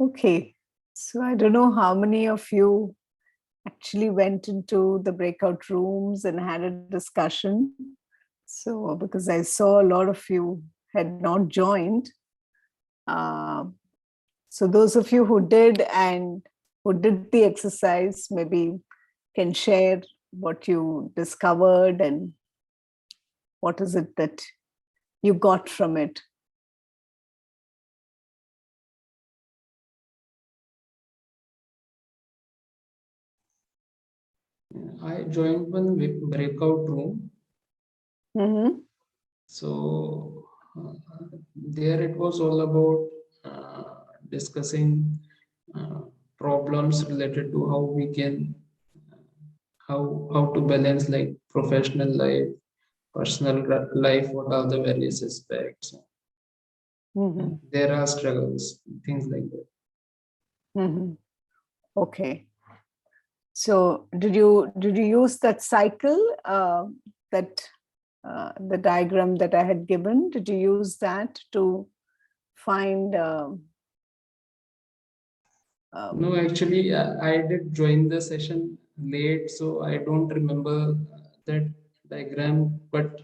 Okay, so I don't know how many of you actually went into the breakout rooms and had a discussion. So, because I saw a lot of you had not joined. Uh, so, those of you who did and who did the exercise maybe can share what you discovered and what is it that you got from it. I joined one breakout room. Mm-hmm. So there it was all about discussing problems related to how we can how to balance like professional life, personal life, what are the various aspects. Mm-hmm. There are struggles, things like that. Mm-hmm. Okay. So did you use that cycle, that the diagram that I had given? Did you use that to find? No, actually, I did join the session late, so I don't remember that diagram. But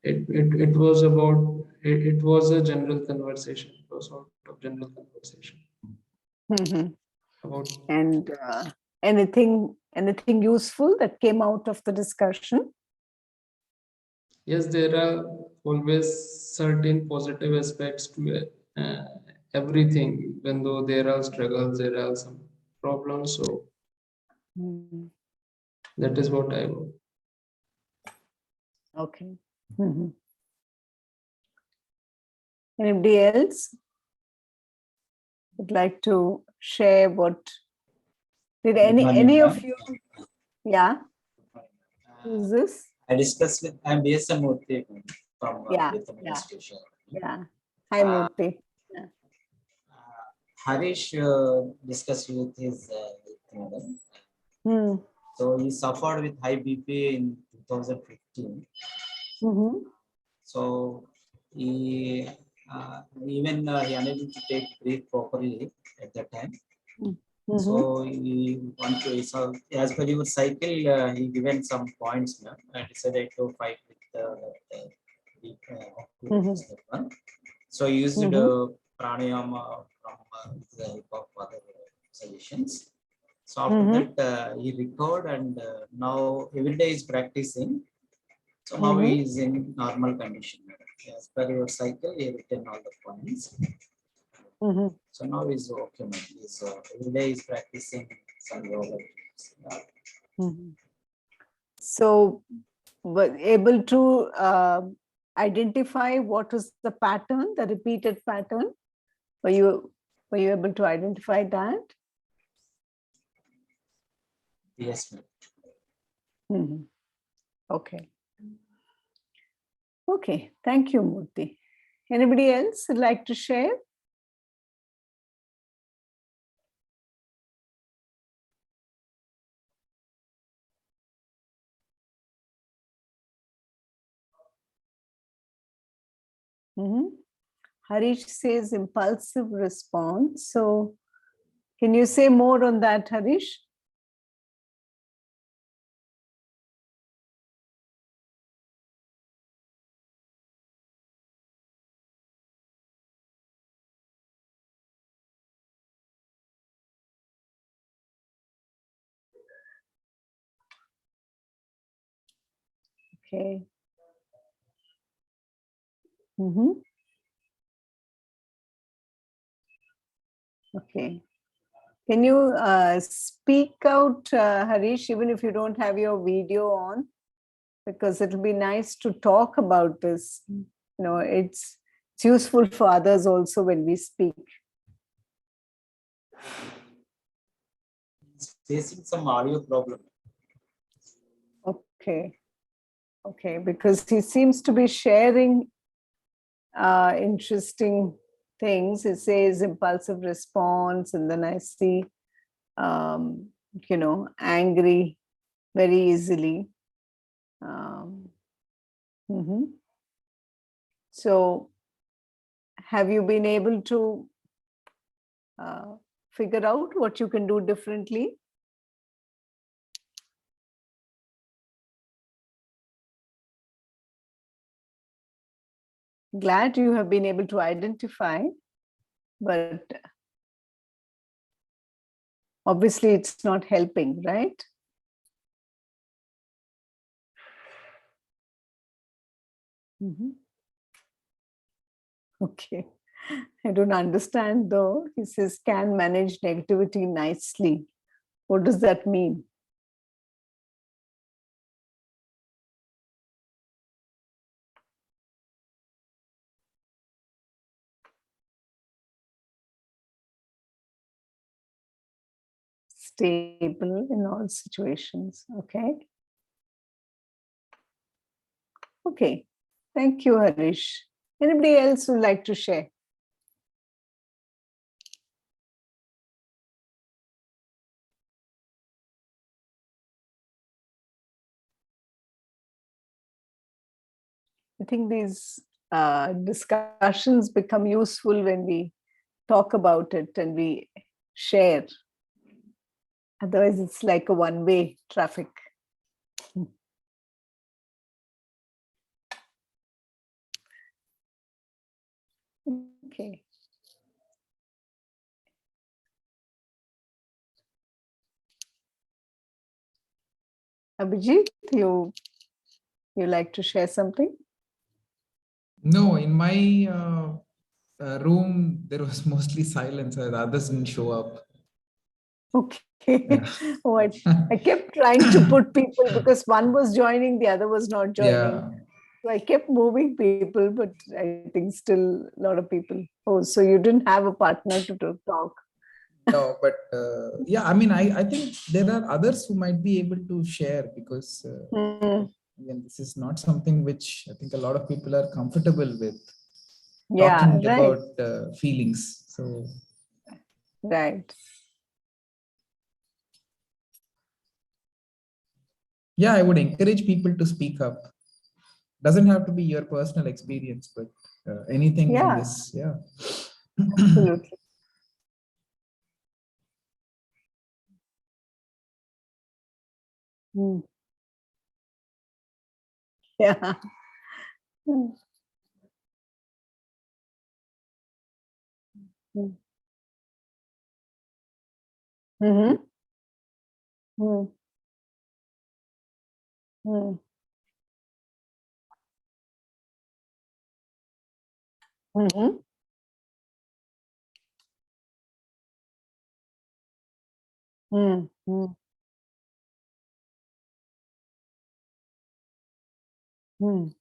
it was about it was a general conversation. It was sort of general conversation Mm-hmm. about. And anything useful that came out of the discussion? Yes, there are always certain positive aspects to everything. Even though there are struggles, there are some problems. So Mm-hmm. that is what I wrote. Okay. Mm-hmm. Anybody else would like to share what did any of you? Yeah. Who's this? I discussed with, I'm BSM Murthy from Yeah. Rhythm Yeah. Institution. Yeah. Hi, Murthy. Yeah. Harish discussed with his madam. Hmm. So he suffered with high BP in 2015. Mm-hmm. So he even he unable to take breath properly at that time. Mm-hmm. So he want to, so as per your cycle, he given some points now. I decided to fight with that one. So he used pranayama from the help of other suggestions. So after that, he recovered and now every day is practicing. So now he is in normal condition. As per your cycle, he written all the points. Mm-hmm. So now he's okay. He's every day is practicing some yoga. Mm-hmm. So, were able to identify what was the pattern, the repeated pattern? Were you able to identify that? Yes, ma'am. Mm-hmm. Okay. Okay. Thank you, Murthy. Anybody else would like to share? Mm-hmm. Harish says impulsive response. So, can you say more on that, Harish? Okay. Mm-hmm. Okay. Can you speak out, Harish, even if you don't have your video on? Because it'll be nice to talk about this. You know, it's useful for others also when we speak. He's facing some audio problem. Okay. Okay. Because he seems to be sharing interesting things. It says impulsive response, and then I see, angry very easily. Mhm. So, have you been able to figure out what you can do differently? Glad you have been able to identify, but obviously it's not helping, right? Okay. I don't understand though. He says, can manage negativity nicely. What does that mean? Stable in all situations. Okay. Okay. Thank you, Harish. Anybody else would like to share? I think these discussions become useful when we talk about it and we share. Otherwise, it's like a one-way traffic. Okay. Abhijit, you like to share something? No, in my room, there was mostly silence. The others didn't show up. Okay. Yeah. Oh, I kept trying to put people because one was joining, the other was not joining. Yeah. So I kept moving people, but I think still a lot of people. Oh, so you didn't have a partner to talk. No, but yeah, I mean, I think there are others who might be able to share because again, this is not something which I think a lot of people are comfortable with talking Yeah, right. about feelings. So, Right. yeah, I would encourage people to speak up. Doesn't have to be your personal experience, but anything in Yeah, this, yeah. absolutely. Mm. Yeah. Mm. Mm. Mm-hmm. Mm. Mm. Mm-hmm. Mm. Mm. Mm.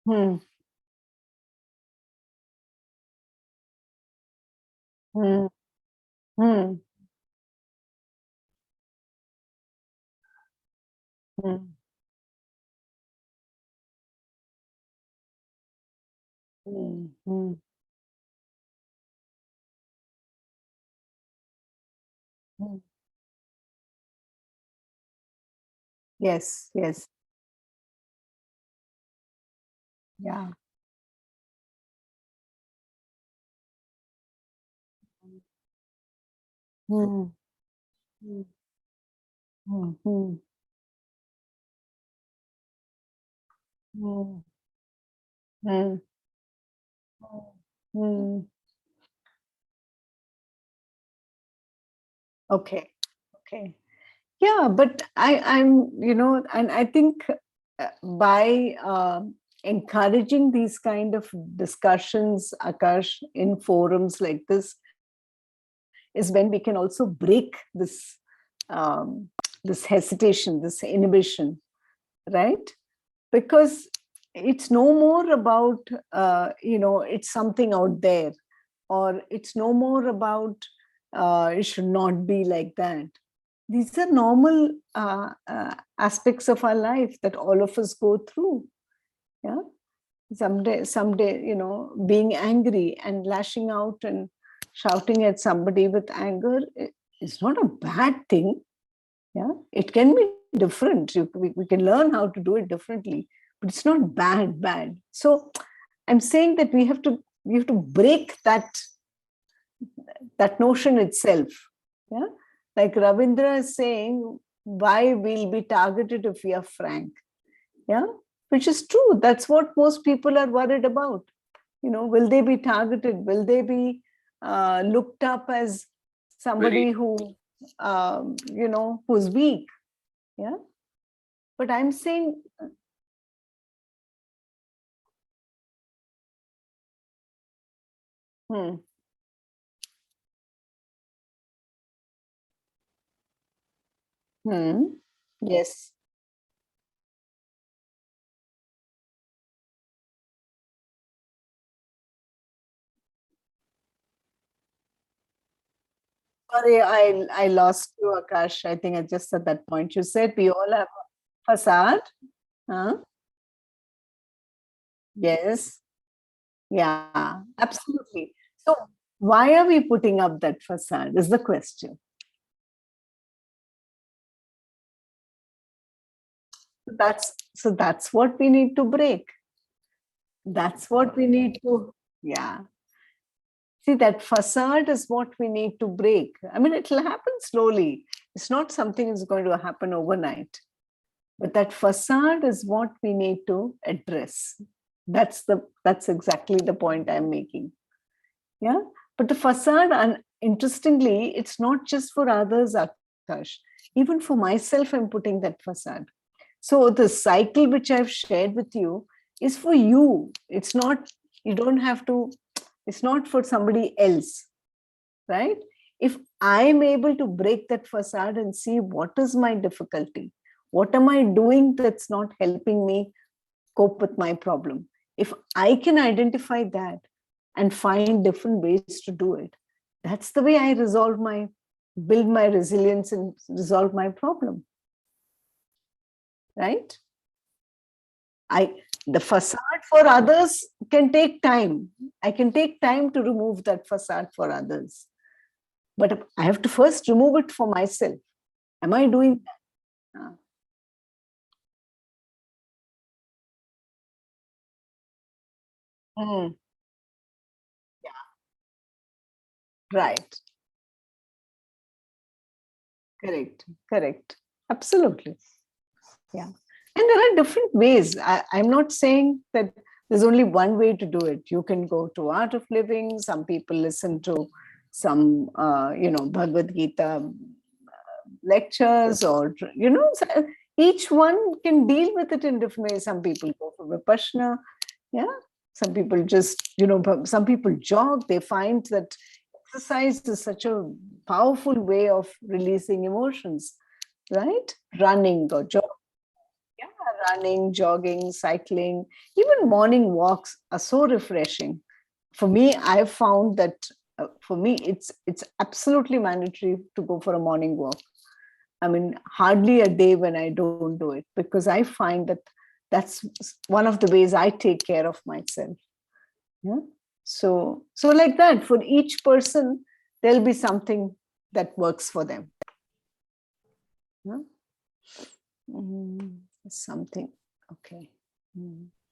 Mm. Mm. Mm. Mm. Mm. Mm. Mm. Yes, yes. Yeah. Mm. Mm. Mm. Mm. Mm. Mm. Mm. Okay. Okay. Yeah, but I'm, and I think by encouraging these kind of discussions, Akash, in forums like this, is when we can also break um, this hesitation, this inhibition, right? Because it's no more about, it's something out there, or it's no more about it should not be like that. These are normal aspects of our life that all of us go through. Yeah. Someday, being angry and lashing out and shouting at somebody with anger is not a bad thing. Yeah. It can be different. We can learn how to do it differently, but it's not bad. So I'm saying that we have to break that notion itself. Yeah, like Ravindra is saying, why we'll be targeted if we are frank. Yeah, which is true. That's what most people are worried about. Will they be targeted? Will they be looked up as somebody who, who's weak? Yeah. But I'm saying, yes. Sorry, I lost you, Akash. I think I just at that point. You said we all have a facade. Huh? Yes. Yeah, absolutely. So why are we putting up that facade is the question. That's what we need to break. That's what we need to, yeah. See, that facade is what we need to break. I mean, it'll happen slowly. It's not something that's going to happen overnight. But that facade is what we need to address. That's exactly the point I'm making. Yeah. But the facade, and interestingly, it's not just for others, Akash. Even for myself, I'm putting that facade. So the cycle which I've shared with you is for you. It's not, you don't have to, it's not for somebody else, right? If I'm able to break that facade and see what is my difficulty, what am I doing that's not helping me cope with my problem? If I can identify that and find different ways to do it, that's the way I build my resilience and resolve my problem. Right? The facade for others can take time. I can take time to remove that facade for others. But I have to first remove it for myself. Am I doing that? Yeah. Right. Correct. Absolutely. Yeah. And there are different ways. I'm not saying that there's only one way to do it. You can go to Art of Living. Some people listen to some, Bhagavad Gita lectures, or, each one can deal with it in different ways. Some people go for Vipassana. Yeah. Some people just, some people jog. They find that exercise is such a powerful way of releasing emotions, right? Running or jogging. Yeah, running, jogging, cycling, even morning walks are so refreshing. For me, I've found that for me, it's absolutely mandatory to go for a morning walk. I mean, hardly a day when I don't do it, because I find that that's one of the ways I take care of myself. Yeah. So like that, for each person, there'll be something that works for them. Yeah. Something. Okay.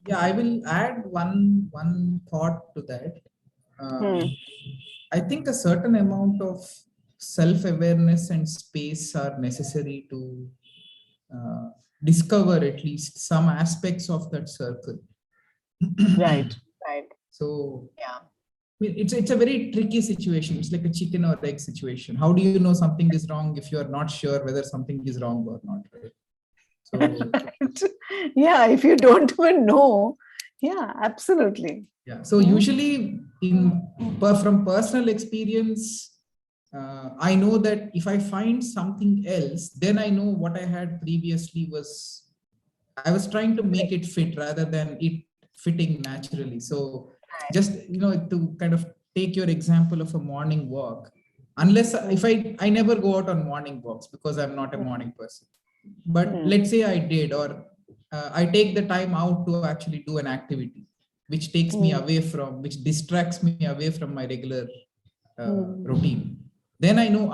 Yeah, I will add one thought to that. I think a certain amount of self-awareness and space are necessary to discover at least some aspects of that circle. Right. So yeah, it's a very tricky situation. It's like a chicken or egg situation. How do you know something is wrong if you are not sure whether something is wrong or not, right? So yeah, if you don't even know, yeah, absolutely. Yeah. So usually from personal experience, I know that if I find something else, then I know what I had previously I was trying to make it fit rather than it fitting naturally. So just, to kind of take your example of a morning walk, unless if I never go out on morning walks because I'm not a morning person, but let's say I did, or I take the time out to actually do an activity which takes me away from, which distracts me away from my regular routine. Then I know,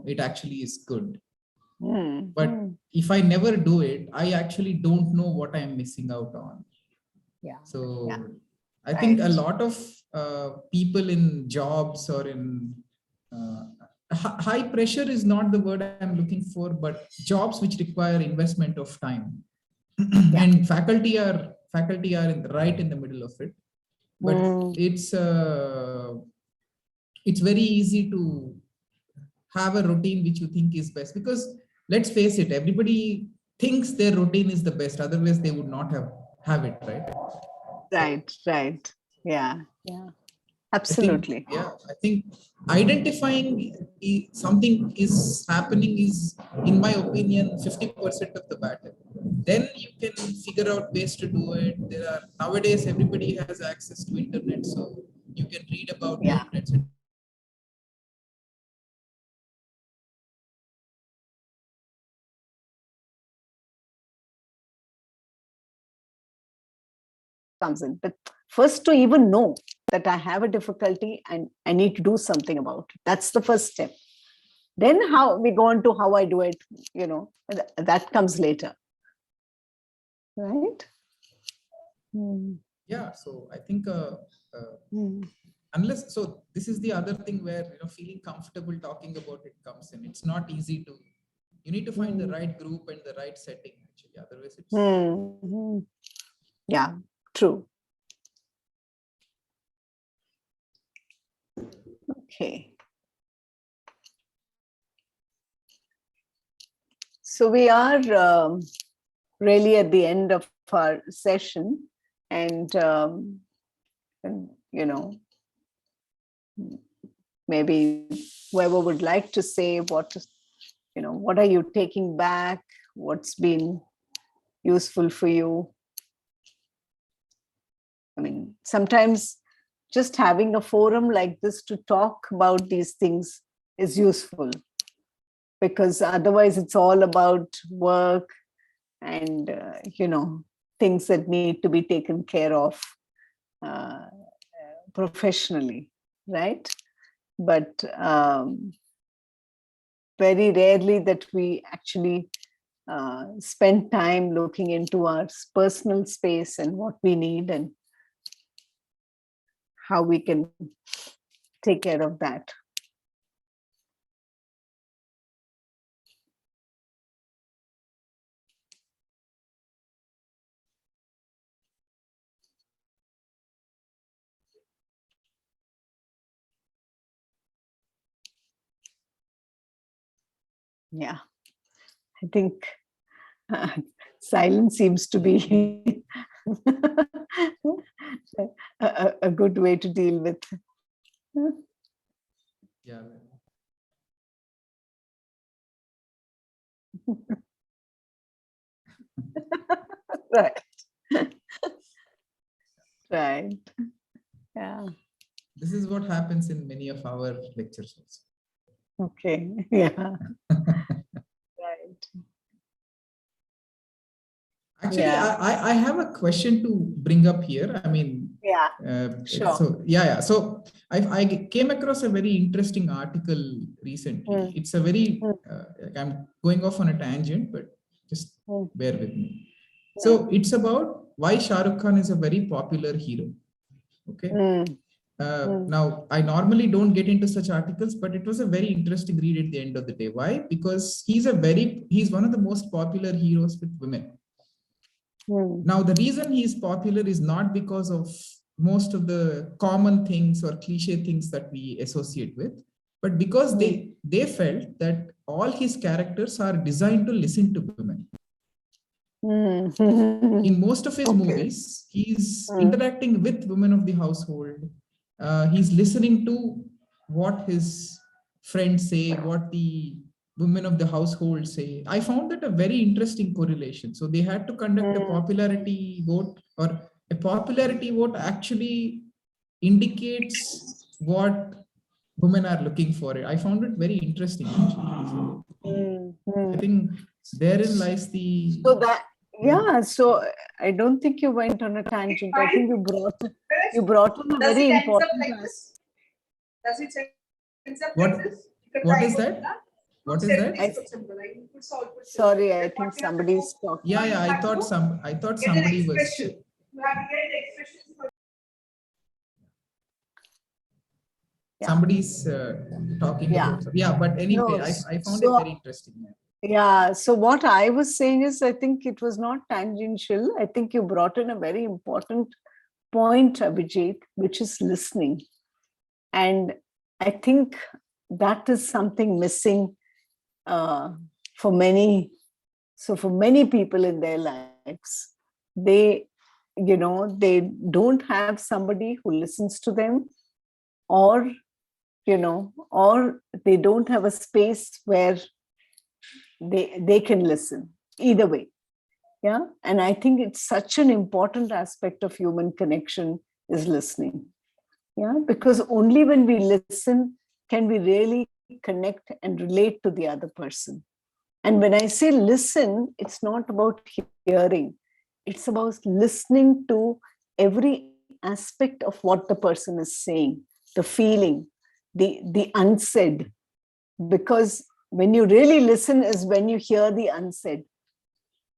it actually is good. But if I never do it, I actually don't know what I'm missing out on. Yeah. So Yeah. I think a Right. lot of people in jobs or in high pressure is not the word I'm looking for, but jobs which require investment of time. Yeah. And faculty are right in the middle of it. But it's very easy to have a routine which you think is best, because let's face it, everybody thinks their routine is the best, otherwise they would not have it, right? Right. Yeah. Absolutely. I think identifying something is happening is, in my opinion, 50% of the battle. Then you can figure out ways to do it. There are nowadays everybody has access to internet, so you can read about Yeah. it, etc. Comes in. But first, to even know that I have a difficulty and I need to do something about it. That's the first step. Then how we go on to how I do it, that comes later. Right? Yeah, so I think unless, so this is the other thing where feeling comfortable talking about it comes in. It's not easy to, you need to find the right group and the right setting, actually, otherwise it's Yeah, true. Okay. So we are really at the end of our session, and maybe whoever would like to say what are you taking back, what's been useful for you. I mean, sometimes just having a forum like this to talk about these things is useful, because otherwise it's all about work and things that need to be taken care of professionally, right? But very rarely that we actually spend time looking into our personal space and what we need and how we can take care of that. Yeah, I think silence seems to be a good way to deal with. yeah. Right. Right. Yeah. This is what happens in many of our lectures also. Okay. Yeah. Right. Actually, Yeah. I have a question to bring up here. I mean, Sure. So I came across a very interesting article recently. It's a very, I'm going off on a tangent, but just bear with me. So it's about why Shah Rukh Khan is a very popular hero. Okay. Now, I normally don't get into such articles, but it was a very interesting read at the end of the day. Why? Because he's one of the most popular heroes with women. Now, the reason he's popular is not because of most of the common things or cliche things that we associate with, but because they felt that all his characters are designed to listen to women. In most of his movies, he's interacting with women of the household. He's listening to what his friends say, what the women of the household say. I found that a very interesting correlation. So they had to conduct a popularity vote, or a popularity vote actually indicates what women are looking for. I found it very interesting, actually. I think therein lies the... So that, yeah, so I don't think you went on a tangent. I think you brought in a very important Does it ends up What, like this? what is that? What is that? Sorry, I think somebody's talking. Yeah, I thought somebody was. Somebody's talking about. Yeah, but anyway, No, I found it very interesting. Yeah. So what I was saying is, I think it was not tangential. I think you brought in a very important point, Abhijit, which is listening. And I think that is something missing for many. So for many people in their lives, they, they don't have somebody who listens to them, or, or they don't have a space where they can listen. Either way. Yeah. And I think it's such an important aspect of human connection is listening. Yeah. Because only when we listen can we really connect and relate to the other person. And when I say listen, it's not about hearing. It's about listening to every aspect of what the person is saying, the feeling, the unsaid. Because when you really listen is when you hear the unsaid,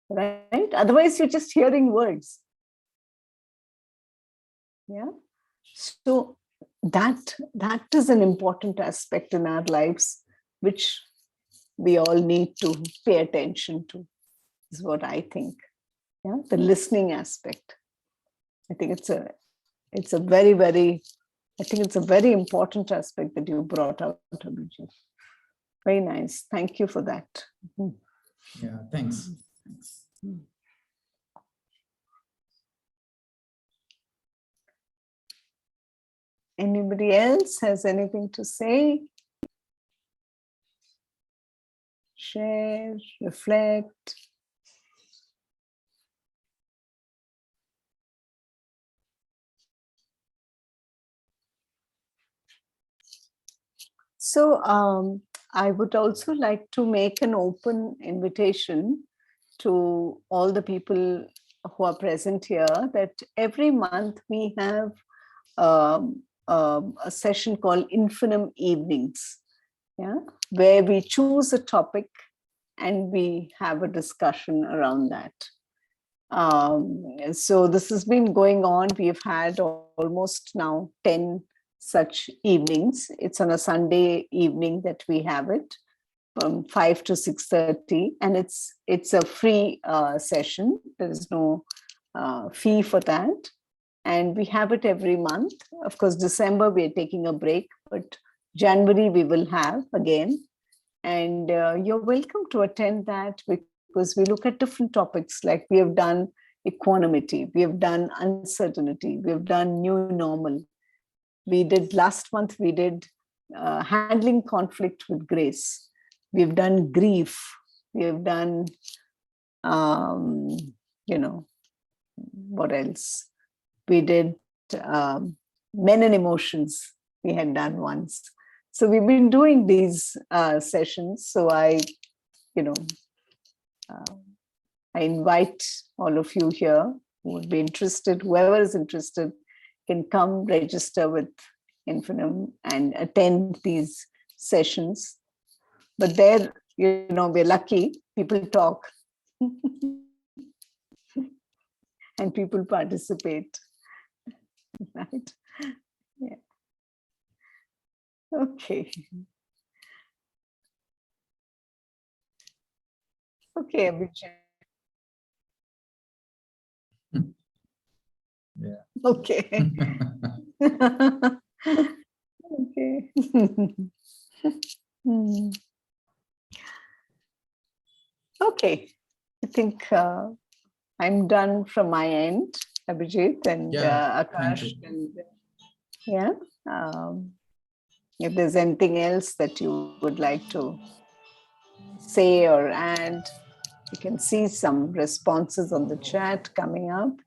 right? Otherwise, you're just hearing words. Yeah. So that is an important aspect in our lives, which we all need to pay attention to, is what I think. Yeah, the listening aspect. I think it's a very, very, I think it's a very important aspect that you brought out, Abhijit. Very nice. Thank you for that. Yeah, thanks. Anybody else has anything to say? Share, reflect. So I would also like to make an open invitation to all the people who are present here that every month we have a session called Infinitum Evenings, yeah, where we choose a topic and we have a discussion around that. So this has been going on. We've had almost now 10 such evenings. It's on a Sunday evening that we have it from 5 to 6:30, and it's a free session. There is no fee for that, and we have it every month. Of course, December we're taking a break, but January we will have again, and you're welcome to attend that, because we look at different topics. Like we have done equanimity, we have done uncertainty, we have done new normal. We did last month, we did handling conflict with grace. We've done grief. We have done, what else? We did men and emotions. We had done once. So we've been doing these sessions. So I invite all of you here who would be interested, whoever is interested, can come register with Infinitum and attend these sessions. But there, we're lucky, people talk and people participate, right? Yeah. Okay. Okay, Abhijit. Yeah. Okay. Okay. Okay. I think I'm done from my end, Abhijit and Akash. And, yeah. If there's anything else that you would like to say or add, you can see some responses on the chat coming up.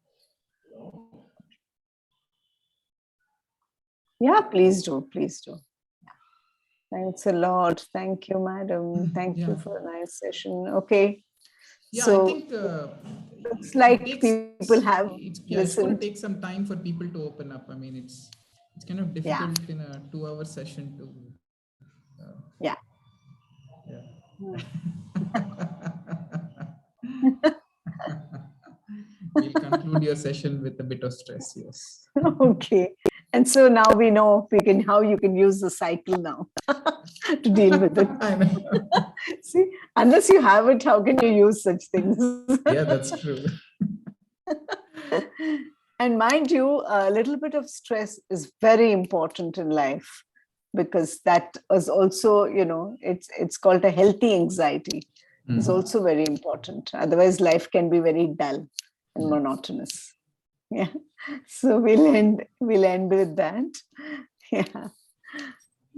Yeah, please do. Please do. Thanks a lot. Thank you, madam. Thank you for a nice session. Okay. Yeah, so I think it's like people have it's listened. going to take some time for people to open up. I mean, it's kind of difficult in a 2-hour session to. Yeah. We'll conclude your session with a bit of stress. Yes. Okay. And so now we know how you can use the cycle now to deal with it. I know. See, unless you have it, how can you use such things? Yeah, that's true. And mind you, a little bit of stress is very important in life, because that is also, it's called a healthy anxiety. It's Mhm. also very important. Otherwise, life can be very dull and monotonous. Yeah. So we'll end with that. Yeah.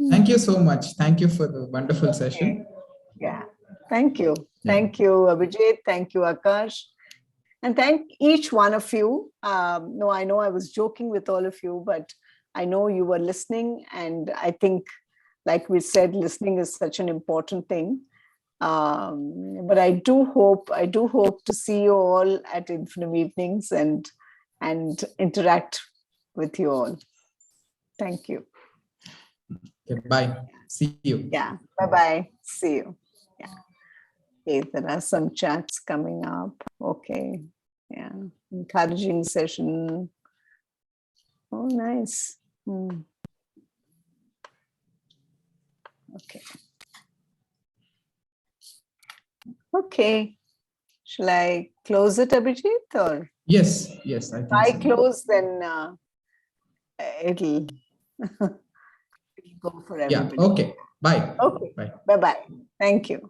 Thank you so much. Thank you for the wonderful Okay. session. Yeah. Thank you. Yeah. Thank you, Abhijit. Thank you, Akash. And thank each one of you. No, I know I was joking with all of you, but I know you were listening. And I think, like we said, listening is such an important thing. But I do hope to see you all at Infinite Evenings and interact with you all. Thank you. Okay, bye. See you. Yeah. Bye-bye. See you. Yeah. Okay, there are some chats coming up. Okay. Yeah. Encouraging session. Oh, nice. Okay. Okay. Shall I close it, Abhijit? Or Yes, yes, I if think I so. close, then it'll go for Yeah, everybody. okay. Bye. Okay. Bye. Bye-bye. Thank you.